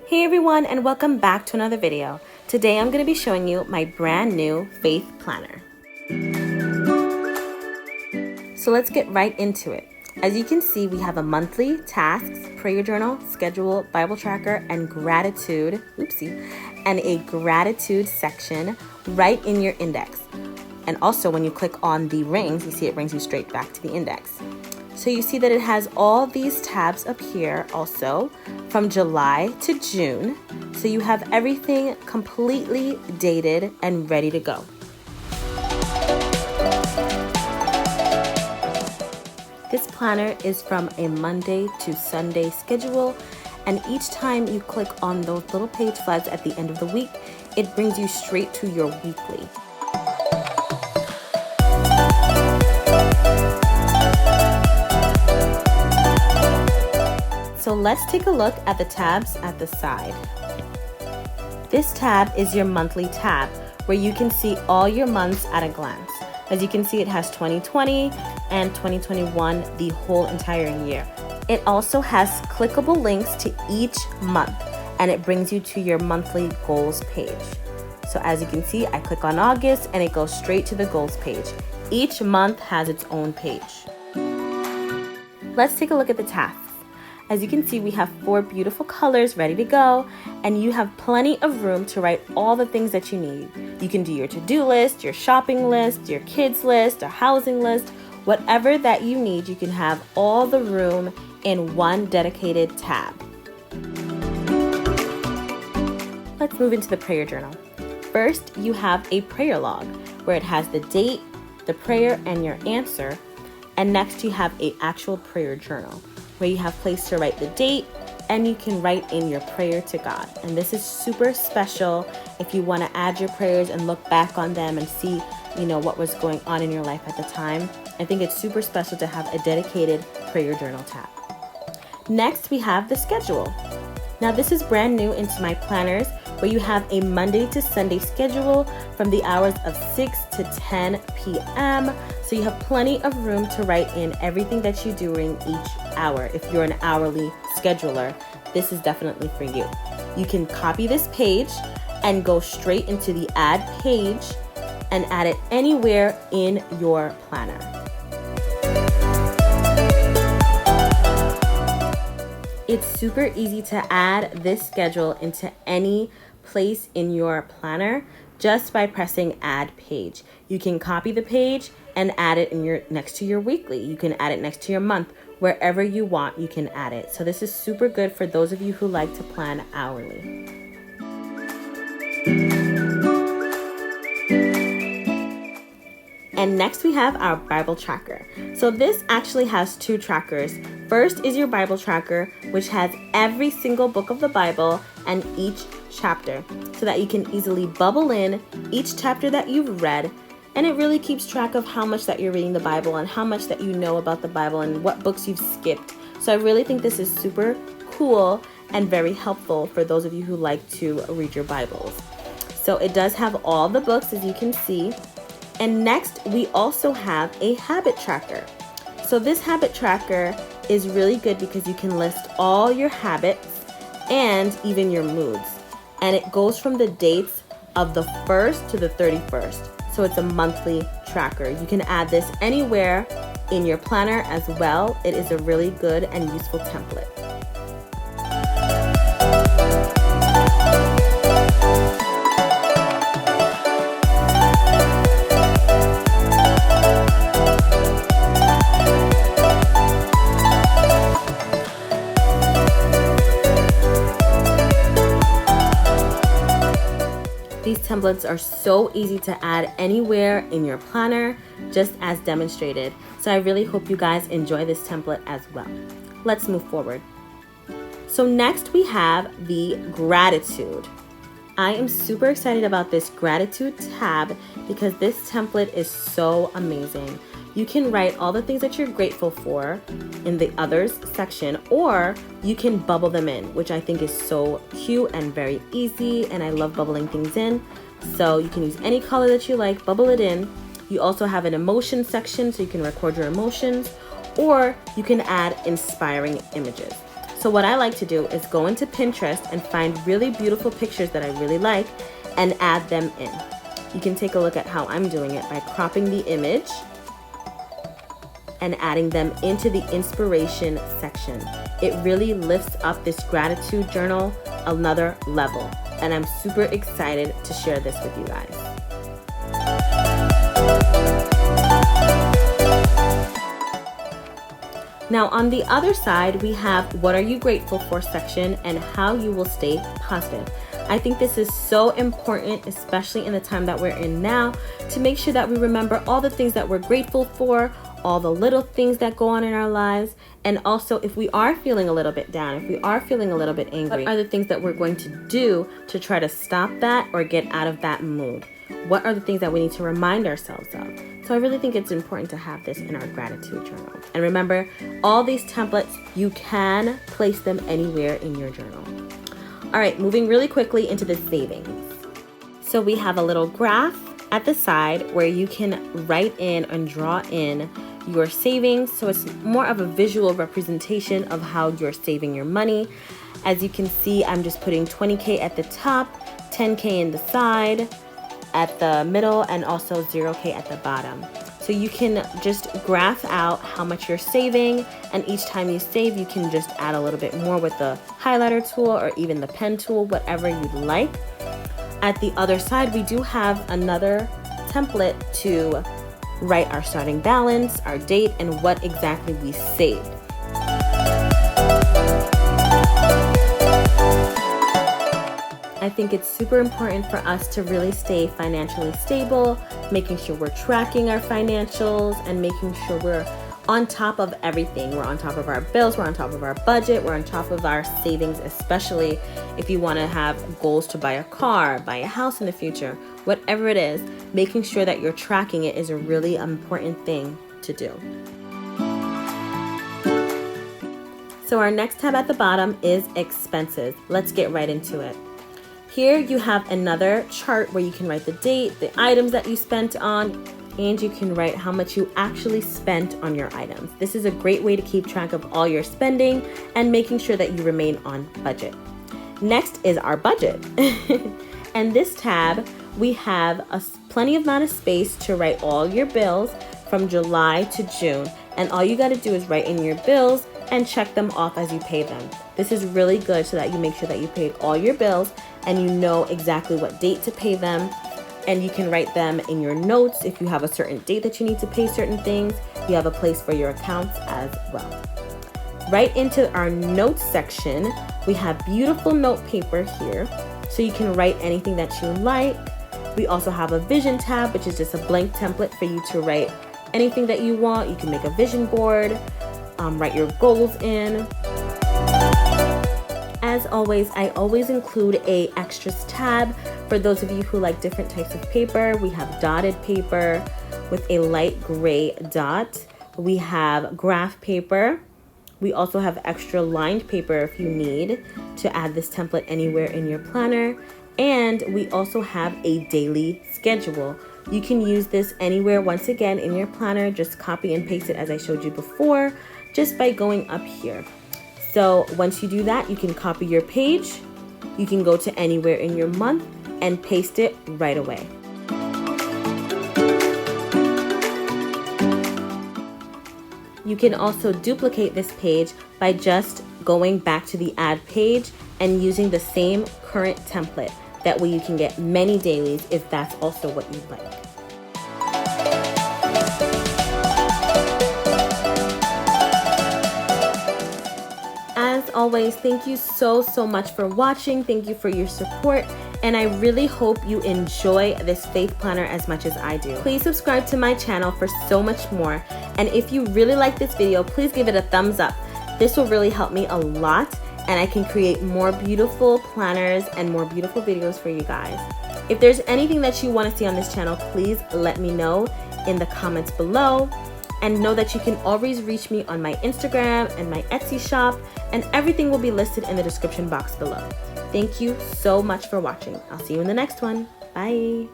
Hey everyone, and welcome back to another video. Today I'm going to be showing you my brand new faith planner. So let's get right into it. As you can see, we have a monthly tasks, prayer journal, schedule, Bible tracker, and gratitude, and a gratitude section right in your index. And also when you click on the rings, you see it brings you straight back to the index. So you see that it has all these tabs up here also from July to June. So you have everything completely dated and ready to go. This planner is from a Monday to Sunday schedule, and each time you click on those little page flags at the end of the week, it brings you straight to your weekly. So let's take a look at the tabs at the side. This tab is your monthly tab where you can see all your months at a glance. As you can see, it has 2020 and 2021, the whole entire year. It also has clickable links to each month, and it brings you to your monthly goals page. So as you can see, I click on August and it goes straight to the goals page. Each month has its own page. Let's take a look at the tasks. As you can see, we have 4 beautiful colors ready to go, and you have plenty of room to write all the things that you need. You can do your to-do list, your shopping list, your kids list, a housing list, whatever that you need, you can have all the room in one dedicated tab. Let's move into the prayer journal. First, you have a prayer log where it has the date, the prayer, and your answer. And next you have an actual prayer journal where you have place to write the date, and you can write in your prayer to God. And this is super special if you want to add your prayers and look back on them and see, what was going on in your life at the time. I think it's super special to have a dedicated prayer journal tab. Next, we have the schedule. Now this is brand new into my planners, where you have a Monday to Sunday schedule from the hours of 6 to 10 p.m. So you have plenty of room to write in everything that you do during each hour. If you're an hourly scheduler, this is definitely for you. You can copy this page and go straight into the add page and add it anywhere in your planner. It's super easy to add this schedule into any place in your planner just by pressing add page. You can copy the page and add it next to your weekly. You can add it next to your month. Wherever you want, you can add it. So this is super good for those of you who like to plan hourly. And next we have our Bible tracker. So this actually has 2 trackers. First is your Bible tracker, which has every single book of the Bible and each chapter, so that you can easily bubble in each chapter that you've read. And it really keeps track of how much that you're reading the Bible and how much that you know about the Bible and what books you've skipped. So I really think this is super cool and very helpful for those of you who like to read your Bibles. So it does have all the books, as you can see. And next, we also have a habit tracker. So this habit tracker is really good because you can list all your habits and even your moods. And it goes from the dates of the 1st to the 31st. So it's a monthly tracker. You can add this anywhere in your planner as well. It is a really good and useful template. These templates are so easy to add anywhere in your planner, just as demonstrated. So I really hope you guys enjoy this template as well. Let's move forward. So next we have the gratitude. I am super excited about this gratitude tab because this template is so amazing. You can write all the things that you're grateful for in the others section, or you can bubble them in, which I think is so cute and very easy, and I love bubbling things in. So you can use any color that you like, bubble it in. You also have an emotion section, so you can record your emotions, or you can add inspiring images. So what I like to do is go into Pinterest and find really beautiful pictures that I really like and add them in. You can take a look at how I'm doing it by cropping the image and adding them into the inspiration section. It really lifts up this gratitude journal another level, and I'm super excited to share this with you guys. Now on the other side, we have what are you grateful for section and how you will stay positive. I think this is so important, especially in the time that we're in now, to make sure that we remember all the things that we're grateful for, all the little things that go on in our lives, and also if we are feeling a little bit down, if we are feeling a little bit angry, what are the things that we're going to do to try to stop that or get out of that mood? What are the things that we need to remind ourselves of? So I really think it's important to have this in our gratitude journal. And remember, all these templates, you can place them anywhere in your journal. All right, moving really quickly into the savings. So we have a little graph at the side where you can write in and draw in your savings. So it's more of a visual representation of how you're saving your money. As you can see, I'm just putting 20K at the top, 10K in the side, at the middle, and also 0K at the bottom. So you can just graph out how much you're saving, and each time you save, you can just add a little bit more with the highlighter tool or even the pen tool, whatever you'd like. At the other side, we do have another template to write our starting balance, our date, and what exactly we saved. I think it's super important for us to really stay financially stable, making sure we're tracking our financials and making sure we're on top of everything. We're on top of our bills, we're on top of our budget, we're on top of our savings, especially if you want to have goals to buy a car, buy a house in the future, whatever it is, making sure that you're tracking it is a really important thing to do. So our next tab at the bottom is expenses. Let's get right into it. Here you have another chart where you can write the date, the items that you spent on, and you can write how much you actually spent on your items. This is a great way to keep track of all your spending and making sure that you remain on budget. Next is our budget. And this tab, we have plenty of amount of space to write all your bills from July to June. And all you gotta do is write in your bills and check them off as you pay them. This is really good so that you make sure that you paid all your bills and you know exactly what date to pay them. And you can write them in your notes if you have a certain date that you need to pay certain things. You have a place for your accounts as well. Right into our notes section, we have beautiful note paper here, so you can write anything that you like. We also have a vision tab, which is just a blank template for you to write anything that you want. You can make a vision board, write your goals in. As always, I always include a extras tab for those of you who like different types of paper. We have dotted paper with a light gray dot. We have graph paper. We also have extra lined paper if you need to add this template anywhere in your planner. And we also have a daily schedule. You can use this anywhere, once again, in your planner. Just copy and paste it as I showed you before, just by going up here. So once you do that, you can copy your page, you can go to anywhere in your month and paste it right away. You can also duplicate this page by just going back to the add page and using the same current template. That way you can get many dailies if that's also what you'd like. As always, thank you so much for watching. Thank you for your support. And I really hope you enjoy this faith planner as much as I do. Please subscribe to my channel for so much more. And if you really like this video, please give it a thumbs up. This will really help me a lot, and I can create more beautiful planners and more beautiful videos for you guys. If there's anything that you want to see on this channel, please let me know in the comments below. And know that you can always reach me on my Instagram and my Etsy shop, and everything will be listed in the description box below. Thank you so much for watching. I'll see you in the next one. Bye.